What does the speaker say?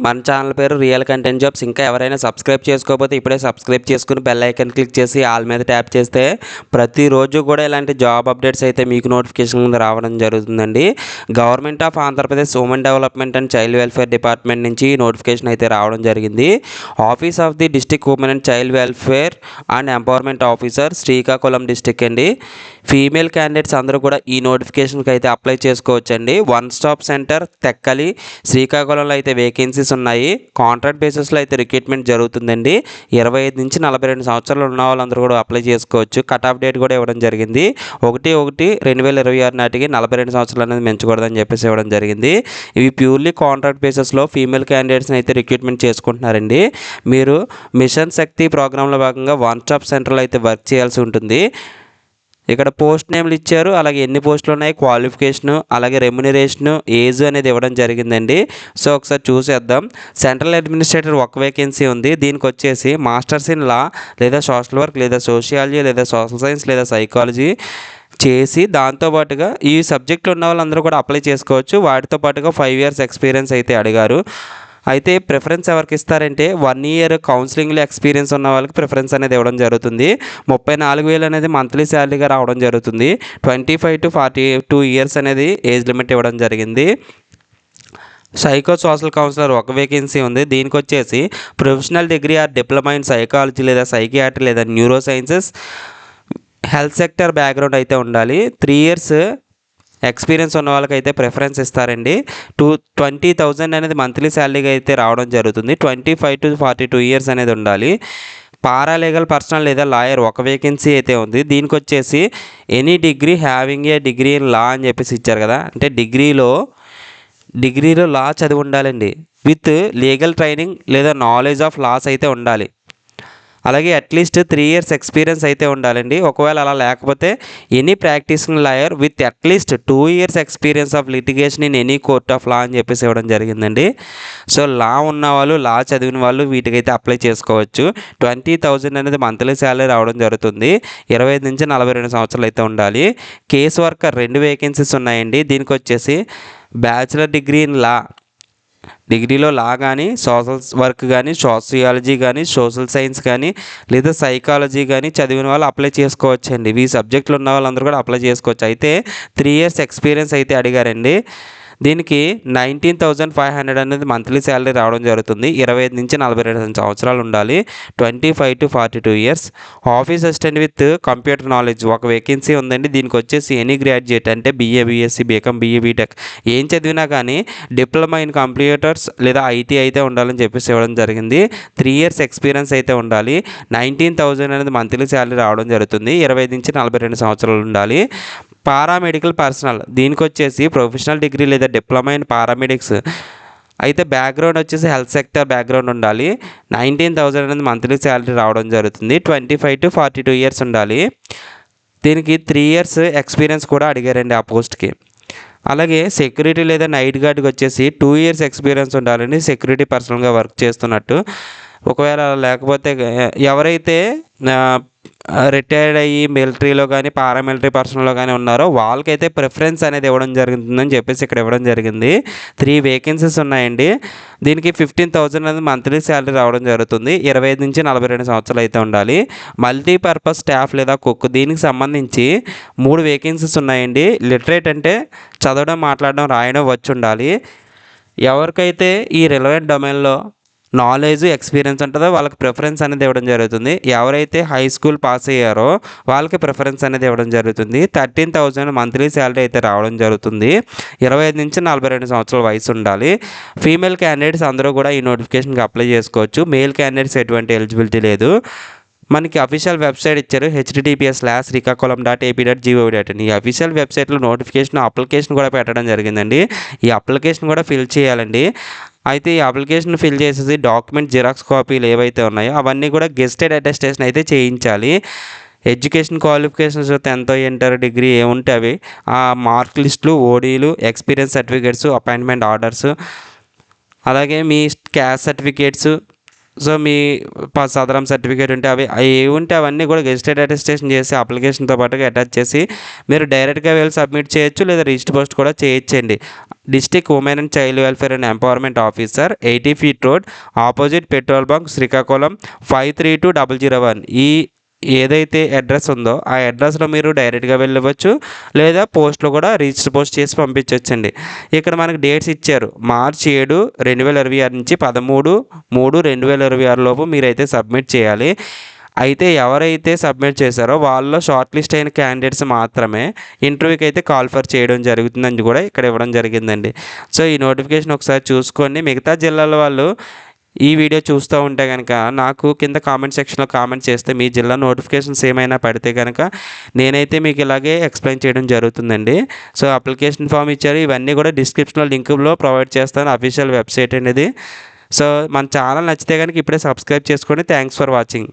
మన ఛానల్ పేరు real content jobs. ఇంకా ఎవరైనా సబ్స్క్రైబ్ చేసుకోకపోతే ఇప్పుడే సబ్స్క్రైబ్ చేసుకుని బెల్ ఐకాన్ క్లిక్ చేసి ఆల్ మీద ట్యాప్ చేస్తే ప్రతిరోజు కూడా ఇలాంటి జాబ్ అప్డేట్స్ అయితే మీకు నోటిఫికేషన్ ముందు రావడం జరుగుతుందండి. Government of Andhra Pradesh women development and child welfare department నుంచి నోటిఫికేషన్ అయితే రావడం జరిగింది. Office of the district women and child welfare and empowerment officer, Srikakulam district అండి. ఫీమేల్ క్యాండిడేట్స్ అందరూ కూడా ఈ నోటిఫికేషన్కి అయితే అప్లై చేసుకోవచ్చండి. వన్ స్టాప్ సెంటర్ తెక్కలి, శ్రీకాకుళంలో అయితే వేకెన్సీస్ ఉన్నాయి. కాంట్రాక్ట్ బేసిస్లో అయితే రిక్రూట్మెంట్ జరుగుతుందండి. 25 నుంచి 42 సంవత్సరాలు ఉన్న వాళ్ళందరూ కూడా అప్లై చేసుకోవచ్చు. కట్ ఆఫ్ డేట్ కూడా ఇవ్వడం జరిగింది. 1/1/2026 నాటికి 42 సంవత్సరాలు అనేది పెంచకూడదని చెప్పేసి ఇవ్వడం జరిగింది. ఇవి ప్యూర్లీ కాంట్రాక్ట్ బేసిస్లో ఫీమేల్ క్యాండిడేట్స్ని అయితే రిక్రూట్మెంట్ చేసుకుంటున్నారండి. మీరు మిషన్ శక్తి ప్రోగ్రాంలో భాగంగా వన్ స్టాప్ సెంటర్లో అయితే వర్క్ చేయాల్సి ఉంటుంది. ఇక్కడ పోస్ట్ నేమ్లు ఇచ్చారు, అలాగే ఎన్ని పోస్టులు ఉన్నాయి, క్వాలిఫికేషను, అలాగే రెమ్యునరేషను, ఏజ్ అనేది ఇవ్వడం జరిగిందండి. సో ఒకసారి చూసేద్దాం. సెంట్రల్ అడ్మినిస్ట్రేటర్ ఒక వేకెన్సీ ఉంది. దీనికి వచ్చేసి మాస్టర్స్ ఇన్ లా లేదా సోషల్ వర్క్ లేదా సోషియాలజీ లేదా సోషల్ సైన్స్ లేదా సైకాలజీ చేసి దాంతోపాటుగా ఈ సబ్జెక్టులు ఉన్న వాళ్ళందరూ కూడా అప్లై చేసుకోవచ్చు. వాటితో పాటుగా 5 years ఎక్స్పీరియన్స్ అయితే అడిగారు. అయితే ప్రిఫరెన్స్ ఎవరికి ఇస్తారంటే 1 year కౌన్సిలింగ్లో ఎక్స్పీరియన్స్ ఉన్న వాళ్ళకి ప్రిఫరెన్స్ అనేది ఇవ్వడం జరుగుతుంది. 34,000 అనేది మంత్లీ శాలరీగా రావడం జరుగుతుంది. 25 to 42 years అనేది ఏజ్ లిమిట్ ఇవ్వడం జరిగింది. సైకో సోషల్ కౌన్సిలర్ ఒక వేకెన్సీ ఉంది. దీనికి వచ్చేసి professional degree or diploma in psychology లేదా సైకియాట్రీ లేదా neuro sciences, health sector background అయితే ఉండాలి. 3 years ఎక్స్పీరియన్స్ ఉన్న వాళ్ళకైతే ప్రిఫరెన్స్ ఇస్తారండి. 20,000 అనేది మంత్లీ శాలరీగా అయితే రావడం జరుగుతుంది. 25 to 42 years అనేది ఉండాలి. పారాలీగల్ పర్సనల్ లేదా లాయర్ ఒక వేకెన్సీ అయితే ఉంది. దీనికి వచ్చేసి any degree having a degree in law అని చెప్పేసి ఇచ్చారు కదా, అంటే డిగ్రీలో లా చదివి ఉండాలండి. విత్ లీగల్ ట్రైనింగ్ లేదా నాలెడ్జ్ ఆఫ్ లాస్ అయితే ఉండాలి. అలాగే అట్లీస్ట్ 3 years ఎక్స్పీరియన్స్ అయితే ఉండాలండి. ఒకవేళ అలా లేకపోతే any practising lawyer with at least 2 years experience of litigation in any court of law అని చెప్పేసి ఇవ్వడం జరిగిందండి. సో లా ఉన్న వాళ్ళు, లా చదివిన వాళ్ళు వీటికైతే అప్లై చేసుకోవచ్చు. 20,000 అనేది మంత్లీ శాలరీ రావడం జరుగుతుంది. 25 నుంచి 42 సంవత్సరాలు అయితే ఉండాలి. కేస్ వర్కర్ 2 వేకెన్సీస్ ఉన్నాయండి. దీనికి వచ్చేసి బ్యాచిలర్ డిగ్రీ ఇన్ లా, డిగ్రీలో లా కానీ, సోషల్ వర్క్ కానీ, సోషియాలజీ కానీ, సోషల్ సైన్స్ కానీ లేదా సైకాలజీ కానీ చదివిన వాళ్ళు అప్లై చేసుకోవచ్చండి. ఈ సబ్జెక్టులు ఉన్న వాళ్ళందరూ కూడా అప్లై చేసుకోవచ్చు. అయితే 3 years ఎక్స్పీరియన్స్ అయితే అడిగారండి. దీనికి 19,500 అనేది మంత్లీ శాలరీ రావడం జరుగుతుంది. 25 నుంచి 42 సంవత్సరాలు ఉండాలి. 25 to 42 years. Office assistant with computer knowledge ఒక వేకెన్సీ ఉందండి. దీనికి వచ్చేసి ఎనీ గ్రాడ్యుయేట్ అంటే BA, BSc, BCom, BE, BTech ఏం చదివినా కానీ డిప్లొమా ఇన్ కంప్యూటర్స్ లేదా IT అయితే ఉండాలని చెప్పేసి ఇవ్వడం జరిగింది. 3 years ఎక్స్పీరియన్స్ అయితే ఉండాలి. 19,000 అనేది మంత్లీ శాలరీ రావడం జరుగుతుంది. 25 నుంచి 42 సంవత్సరాలు ఉండాలి. పారామెడికల్ పర్సనల్ దీనికి వచ్చేసి ప్రొఫెషనల్ డిగ్రీ లేదా డిప్లొమా ఇన్ పారామెడిక్స్ అయితే బ్యాక్గ్రౌండ్ వచ్చేసి హెల్త్ సెక్టర్ బ్యాక్గ్రౌండ్ ఉండాలి. 19,000 అనేది మంత్లీ శాలరీ రావడం జరుగుతుంది. 25 to 42 years ఉండాలి. దీనికి 3 years ఎక్స్పీరియన్స్ కూడా అడిగారండి ఆ పోస్ట్కి. అలాగే సెక్యూరిటీ లేదా నైట్ గార్డ్కి వచ్చేసి 2 years ఎక్స్పీరియన్స్ ఉండాలండి, సెక్యూరిటీ పర్సనల్గా వర్క్ చేస్తున్నట్టు. ఒకవేళ లేకపోతే ఎవరైతే రిటైర్డ్ అయ్యి మిలిటరీలో కానీ పారామిలిటరీ పర్సన్లో కానీ ఉన్నారో వాళ్ళకైతే ప్రిఫరెన్స్ అనేది ఇవ్వడం జరుగుతుందని చెప్పేసి ఇక్కడ ఇవ్వడం జరిగింది. 3 వేకెన్సీస్ ఉన్నాయండి. దీనికి 15,000 అనేది మంత్లీ శాలరీ రావడం జరుగుతుంది. 25 నుంచి 42 సంవత్సరాలు అయితే ఉండాలి. మల్టీపర్పస్ స్టాఫ్ లేదా కుక్ దీనికి సంబంధించి 3 వేకెన్సీస్ ఉన్నాయండి. లిటరేట్ అంటే చదవడం, మాట్లాడడం, రాయడం వచ్చి ఉండాలి. ఎవరికైతే ఈ రిలవెంట్ డొమైన్లో నాలెడ్జ్, ఎక్స్పీరియన్స్ ఉంటుందో వాళ్ళకి ప్రిఫరెన్స్ అనేది ఇవ్వడం జరుగుతుంది. ఎవరైతే హై స్కూల్ పాస్ అయ్యారో వాళ్ళకి ప్రిఫరెన్స్ అనేది ఇవ్వడం జరుగుతుంది. 13,000 మంత్లీ శాలరీ అయితే రావడం జరుగుతుంది. 25 నుంచి 42 సంవత్సరాల వయసు ఉండాలి. ఫీమేల్ క్యాండిడేట్స్ అందరూ కూడా ఈ నోటిఫికేషన్కి అప్లై చేసుకోవచ్చు. మేల్ క్యాండిడేట్స్ ఎటువంటి ఎలిజిబిలిటీ లేదు. మనకి అఫీషియల్ వెబ్సైట్ ఇచ్చారు, https://srikakulam.ap.gov.in. ఈ అఫీషియల్ వెబ్సైట్లో నోటిఫికేషన్ అప్లికేషన్ కూడా పెట్టడం జరిగిందండి. ఈ అప్లికేషన్ కూడా ఫిల్ చేయాలండి. అయితే ఈ అప్లికేషన్ ఫిల్ చేసేసి డాక్యుమెంట్ జిరాక్స్ కాపీలు ఏవైతే ఉన్నాయో అవన్నీ కూడా గెస్టెడ్ అటెస్టేషన్ అయితే చేయించాలి. Education qualifications 10th, inter, degree ఏముంటే అవి, ఆ మార్క్ లిస్టులు, ఓడీలు, ఎక్స్పీరియన్స్ సర్టిఫికేట్స్, అపాయింట్మెంట్ ఆర్డర్స్, అలాగే మీ క్యాస్ట్ సర్టిఫికేట్స్, సో మీ సదరం సర్టిఫికేట్ ఉంటే ఏవి ఉంటే అవన్నీ కూడా గెజిటెడ్ అటెస్టేషన్ చేసి అప్లికేషన్తో పాటుగా అటాచ్ చేసి మీరు డైరెక్ట్గా వెళ్ళి సబ్మిట్ చేయొచ్చు, లేదా రిజిస్టర్ పోస్ట్ కూడా చేయొచ్చండి. District women and child welfare and empowerment officer, 80 feet road, opposite petrol bunk, Srikakulam 532001. ఈ ఏదైతే అడ్రస్ ఉందో ఆ అడ్రస్లో మీరు డైరెక్ట్గా వెళ్ళవచ్చు, లేదా పోస్ట్లో కూడా రిజిస్టర్ పోస్ట్ చేసి పంపించవచ్చండి. ఇక్కడ మనకి డేట్స్ ఇచ్చారు. మార్చి 7, 2026 నుంచి 13/3/2026 లోపు మీరైతే సబ్మిట్ చేయాలి. అయితే ఎవరైతే సబ్మిట్ చేశారో వాళ్ళలో షార్ట్ లిస్ట్ అయిన క్యాండిడేట్స్ మాత్రమే ఇంటర్వ్యూకి అయితే కాల్ఫర్ చేయడం జరుగుతుందని కూడా ఇక్కడ ఇవ్వడం జరిగిందండి. సో ఈ నోటిఫికేషన్ ఒకసారి చూసుకోండి. మిగతా జిల్లాల వాళ్ళు ఈ వీడియో చూస్తూ ఉంటే కనుక నాకు కింద కామెంట్ సెక్షన్లో కామెంట్ చేస్తే మీ జిల్లా నోటిఫికేషన్స్ ఏమైనా పడితే కనుక నేనైతే మీకు ఇలాగే ఎక్స్ప్లెయిన్ చేయడం జరుగుతుందండి. సో అప్లికేషన్ ఫామ్ ఇచ్చారు, ఇవన్నీ కూడా డిస్క్రిప్షన్లో లింకులో ప్రొవైడ్ చేస్తాను, అఫీషియల్ వెబ్సైట్ అనేది. సో మన ఛానల్ నచ్చితే కనుక ఇప్పుడే సబ్స్క్రైబ్ చేసుకోండి. Thanks for watching.